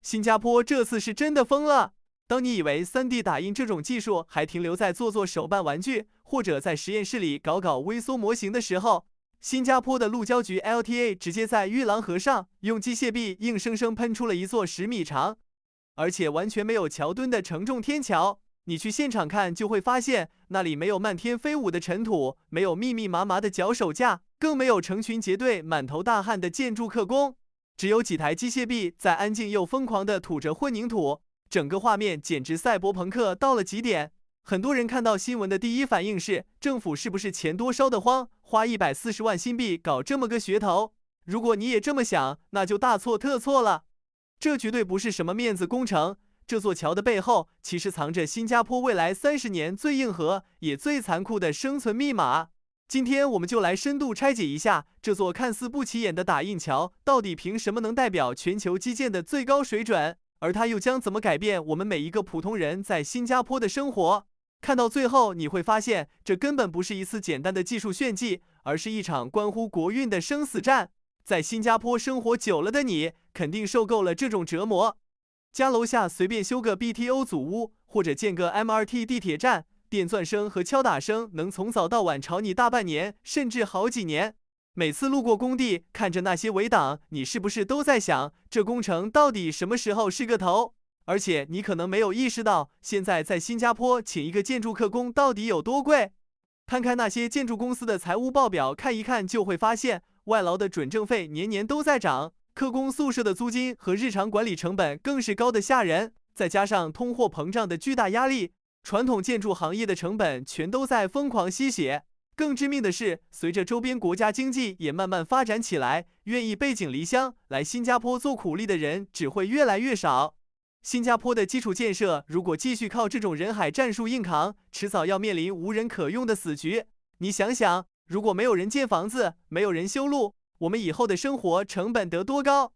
新加坡这次是真的疯了。当你以为 3D 打印这种技术还停留在做手办玩具，或者在实验室里搞微缩模型的时候，新加坡的路交局 LTA 直接在玉郎河上用机械臂硬生生喷出了一座10米长，而且完全没有桥墩的承重天桥。你去现场看就会发现，那里没有漫天飞舞的尘土，没有密密麻麻的脚手架，更没有成群结队满头大汗的建筑客工，只有几台机械臂在安静又疯狂地吐着混凝土。整个画面简直赛博朋克到了极点。很多人看到新闻的第一反应是，政府是不是钱多烧得慌，花140万新币搞这么个噱头？如果你也这么想，那就大错特错了。这绝对不是什么面子工程，这座桥的背后其实藏着新加坡未来30年最硬核也最残酷的生存密码。今天我们就来深度拆解一下这座看似不起眼的打印桥到底凭什么能代表全球基建的最高水准，而它又将怎么改变我们每一个普通人在新加坡的生活。看到最后你会发现，这根本不是一次简单的技术炫技，而是一场关乎国运的生死战。在新加坡生活久了的你，肯定受够了这种折磨。家楼下随便修个 BTO 组屋，或者建个 MRT 地铁站，电钻声和敲打声能从早到晚吵你大半年，甚至好几年。每次路过工地，看着那些围挡，你是不是都在想，这工程到底什么时候是个头？而且你可能没有意识到，现在在新加坡请一个建筑客工到底有多贵。摊开那些建筑公司的财务报表看一看，就会发现外劳的准证费年年都在涨，客工宿舍的租金和日常管理成本更是高得吓人，再加上通货膨胀的巨大压力，传统建筑行业的成本全都在疯狂吸血。更致命的是，随着周边国家经济也慢慢发展起来，愿意背井离乡来新加坡做苦力的人只会越来越少。新加坡的基础建设如果继续靠这种人海战术硬扛，迟早要面临无人可用的死局。你想想，如果没有人建房子，没有人修路，我们以后的生活成本得多高？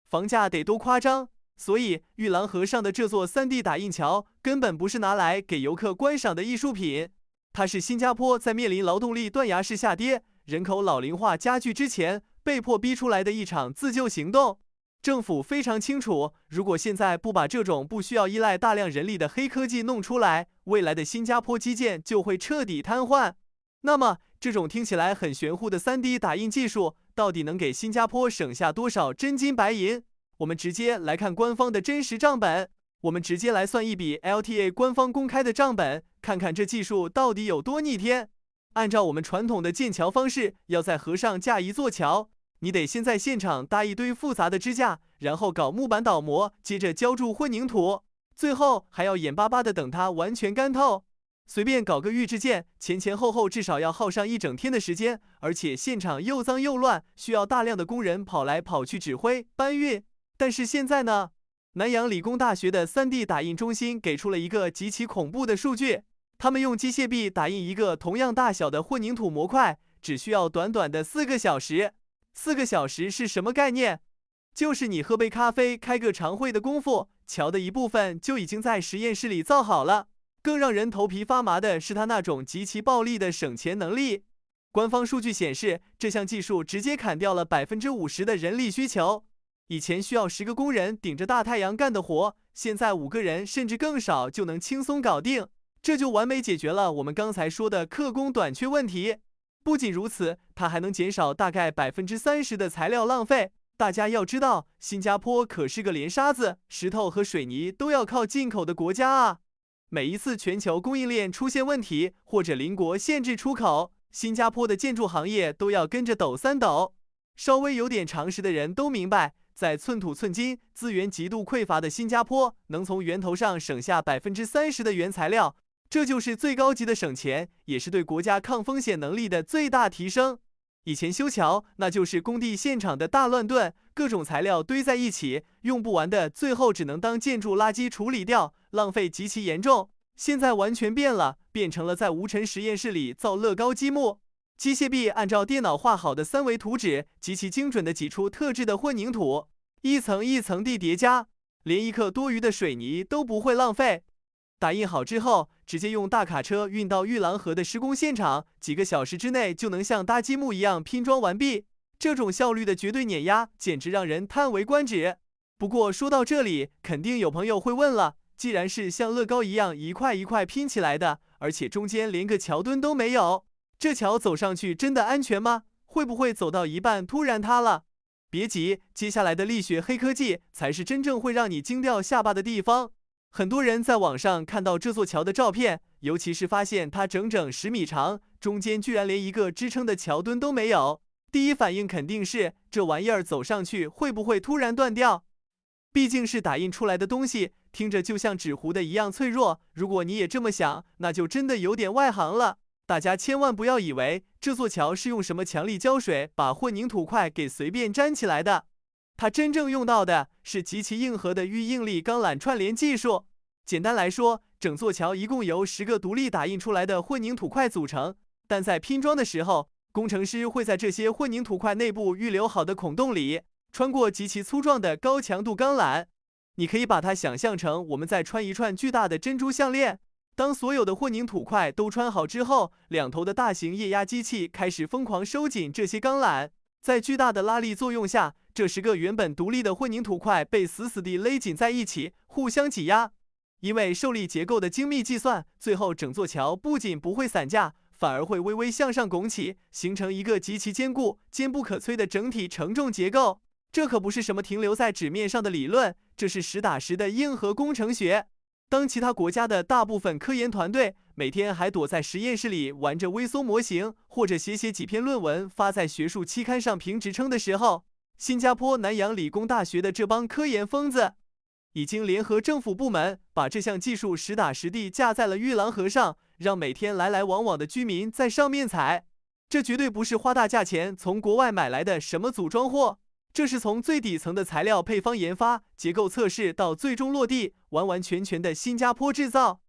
房价得多夸张？所以玉郎河上的这座3D 打印桥根本不是拿来给游客观赏的艺术品，它是新加坡在面临劳动力断崖式下跌、人口老龄化加剧之前被迫逼出来的一场自救行动。政府非常清楚，如果现在不把这种不需要依赖大量人力的黑科技弄出来，未来的新加坡基建就会彻底瘫痪。那么，这种听起来很玄乎的3D 打印技术，到底能给新加坡省下多少真金白银？我们直接来看官方的真实账本。我们直接来算一笔 LTA 官方公开的账本，看看这技术到底有多逆天。按照我们传统的建桥方式，要在河上架一座桥，你得先在现场搭一堆复杂的支架，然后搞木板倒模，接着浇筑混凝土，最后还要眼巴巴的等它完全干透。随便搞个预制件，前后至少要耗上1整天的时间，而且现场又脏又乱，需要大量的工人跑来跑去指挥搬运。但是现在呢？南洋理工大学的3D 打印中心给出了一个极其恐怖的数据，他们用机械臂打印一个同样大小的混凝土模块，只需要短短的4个小时。4个小时是什么概念？就是你喝杯咖啡、开个常会的功夫，桥的一部分就已经在实验室里造好了。更让人头皮发麻的是他那种极其暴力的省钱能力。官方数据显示，这项技术直接砍掉了50%的人力需求。以前需要10个工人顶着大太阳干的活，现在5个人甚至更少就能轻松搞定，这就完美解决了我们刚才说的客工短缺问题。不仅如此，它还能减少大概30%的材料浪费。大家要知道，新加坡可是个连沙子、石头和水泥都要靠进口的国家啊。每一次全球供应链出现问题，或者邻国限制出口，新加坡的建筑行业都要跟着抖3抖。稍微有点常识的人都明白，在寸土寸金、资源极度匮乏的新加坡，能从源头上省下30%的原材料，这就是最高级的省钱，也是对国家抗风险能力的最大提升。以前修桥，那就是工地现场的大乱炖，各种材料堆在一起，用不完的最后只能当建筑垃圾处理掉，浪费极其严重。现在完全变了，变成了在无尘实验室里造乐高积木。机械臂按照电脑画好的3维图纸，极其精准地挤出特制的混凝土，一层一层地叠加，连一克多余的水泥都不会浪费。打印好之后，直接用大卡车运到玉郎河的施工现场，几个小时之内就能像搭积木一样拼装完毕。这种效率的绝对碾压，简直让人叹为观止。不过说到这里，肯定有朋友会问了，既然是像乐高一样一块一块拼起来的，而且中间连个桥墩都没有，这桥走上去真的安全吗？会不会走到一半突然塌了？别急，接下来的力学黑科技才是真正会让你惊掉下巴的地方。很多人在网上看到这座桥的照片，尤其是发现它整整10米长，中间居然连一个支撑的桥墩都没有，第一反应肯定是这玩意儿走上去会不会突然断掉？毕竟是打印出来的东西，听着就像纸糊的一样脆弱。如果你也这么想，那就真的有点外行了。大家千万不要以为这座桥是用什么强力胶水把混凝土块给随便粘起来的，它真正用到的是极其硬核的预应力钢缆串联技术。简单来说，整座桥一共由10个独立打印出来的混凝土块组成，但在拼装的时候，工程师会在这些混凝土块内部预留好的孔洞里穿过极其粗壮的高强度钢缆。你可以把它想象成我们在穿一串巨大的珍珠项链。当所有的混凝土块都穿好之后，两头的大型液压机器开始疯狂收紧这些钢缆，在巨大的拉力作用下，这10个原本独立的混凝土块被死死地勒紧在一起，互相挤压。因为受力结构的精密计算，最后整座桥不仅不会散架，反而会微微向上拱起，形成一个极其坚固、坚不可摧的整体承重结构。这可不是什么停留在纸面上的理论，这是实打实的硬核工程学。当其他国家的大部分科研团队每天还躲在实验室里玩着微缩模型，或者写几篇论文发在学术期刊上评职称的时候，新加坡南洋理工大学的这帮科研疯子已经联合政府部门，把这项技术实打实地架在了玉郎河上，让每天来来往往的居民在上面踩。这绝对不是花大价钱从国外买来的什么组装货，这是从最底层的材料配方研发、结构测试到最终落地，完完全全的新加坡制造。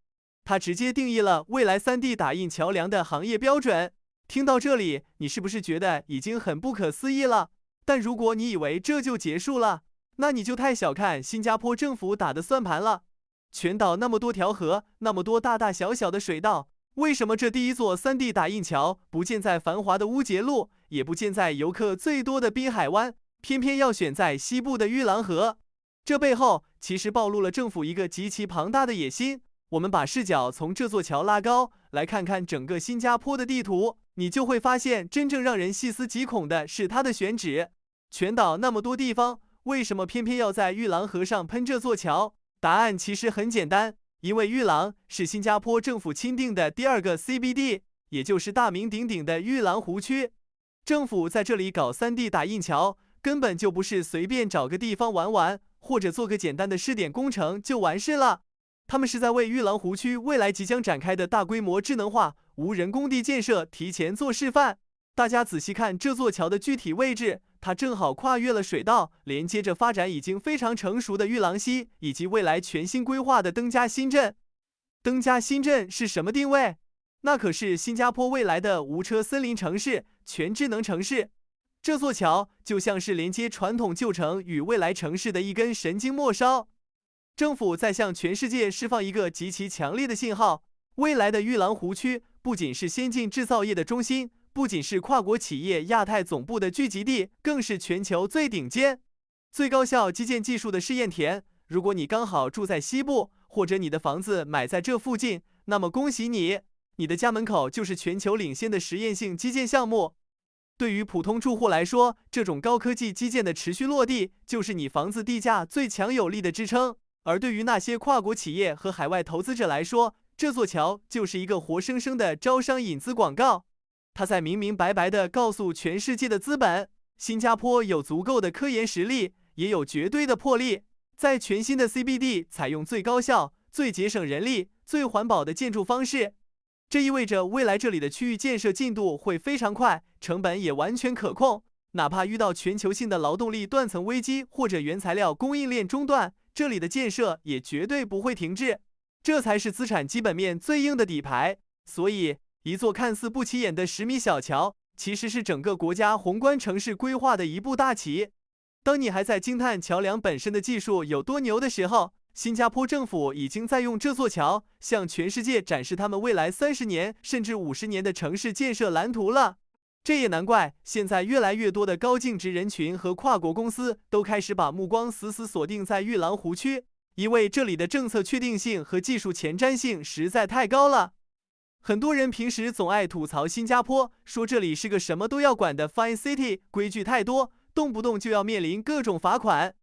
它直接定义了未来3D 打印桥梁的行业标准。听到这里，你是不是觉得已经很不可思议了？但如果你以为这就结束了，那你就太小看新加坡政府打的算盘了。全岛那么多条河，那么多大大小小的水道，为什么这第一座3D 打印桥不建在繁华的乌节路，也不建在游客最多的滨海湾，偏偏要选在西部的玉郎河？这背后其实暴露了政府一个极其庞大的野心。我们把视角从这座桥拉高，来看看整个新加坡的地图，你就会发现真正让人细思极恐的是它的选址。全岛那么多地方，为什么偏偏要在玉郎河上喷这座桥？答案其实很简单，因为玉郎是新加坡政府钦定的第2个 CBD， 也就是大名鼎鼎的玉郎湖区。政府在这里搞3D 打印桥，根本就不是随便找个地方玩玩，或者做个简单的试点工程就完事了。他们是在为玉郎湖区未来即将展开的大规模智能化无人工地建设提前做示范。大家仔细看这座桥的具体位置，它正好跨越了水道，连接着发展已经非常成熟的玉郎溪，以及未来全新规划的登嘉新镇。登嘉新镇是什么定位？那可是新加坡未来的无车森林城市、全智能城市。这座桥就像是连接传统旧城与未来城市的一根神经末梢。政府在向全世界释放一个极其强烈的信号：未来的玉郎湖区不仅是先进制造业的中心，不仅是跨国企业亚太总部的聚集地，更是全球最顶尖、最高效基建技术的试验田。如果你刚好住在西部，或者你的房子买在这附近，那么恭喜你，你的家门口就是全球领先的实验性基建项目。对于普通住户来说，这种高科技基建的持续落地，就是你房子地价最强有力的支撑。而对于那些跨国企业和海外投资者来说，这座桥就是一个活生生的招商引资广告。它在明明白白地告诉全世界的资本，新加坡有足够的科研实力，也有绝对的魄力，在全新的 CBD 采用最高效、最节省人力、最环保的建筑方式。这意味着未来这里的区域建设进度会非常快，成本也完全可控。哪怕遇到全球性的劳动力断层危机或者原材料供应链中断，这里的建设也绝对不会停滞。这才是资产基本面最硬的底牌。所以，一座看似不起眼的10米小桥，其实是整个国家宏观城市规划的一步大棋。当你还在惊叹桥梁本身的技术有多牛的时候，新加坡政府已经在用这座桥向全世界展示他们未来30年甚至50年的城市建设蓝图了。这也难怪，现在越来越多的高净值人群和跨国公司都开始把目光死死锁定在玉兰湖区，因为这里的政策确定性和技术前瞻性实在太高了。很多人平时总爱吐槽新加坡，说这里是个什么都要管的 Fine City， 规矩太多，动不动就要面临各种罚款。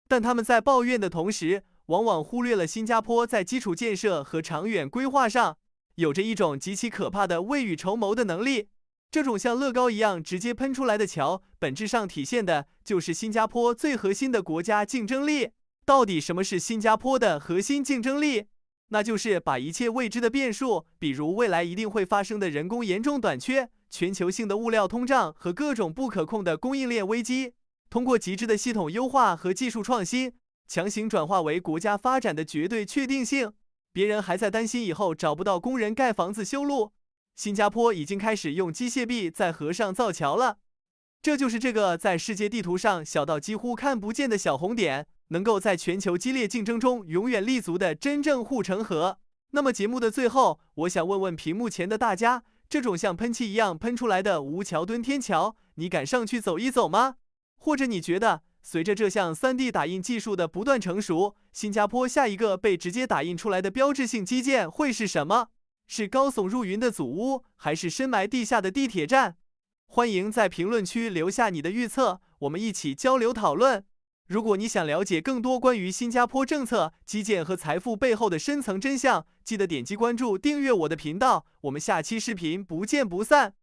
但他们在抱怨的同时，往往忽略了新加坡在基础建设和长远规划上，有着一种极其可怕的未雨绸缪的能力。这种像乐高一样直接喷出来的桥，本质上体现的就是新加坡最核心的国家竞争力。到底什么是新加坡的核心竞争力？那就是把一切未知的变数，比如未来一定会发生的人工严重短缺、全球性的物料通胀和各种不可控的供应链危机，通过极致的系统优化和技术创新，强行转化为国家发展的绝对确定性。别人还在担心以后找不到工人盖房子修路，新加坡已经开始用机械臂在河上造桥了。这就是这个在世界地图上小到几乎看不见的小红点，能够在全球激烈竞争中永远立足的真正护城河。那么节目的最后，我想问问屏幕前的大家，这种像喷气一样喷出来的无桥墩天桥，你敢上去走一走吗？或者你觉得，随着这项 3D 打印技术的不断成熟，新加坡下一个被直接打印出来的标志性基建会是什么？是高耸入云的祖屋，还是深埋地下的地铁站？欢迎在评论区留下你的预测，我们一起交流讨论。如果你想了解更多关于新加坡政策、基建和财富背后的深层真相，记得点击关注、订阅我的频道。我们下期视频不见不散。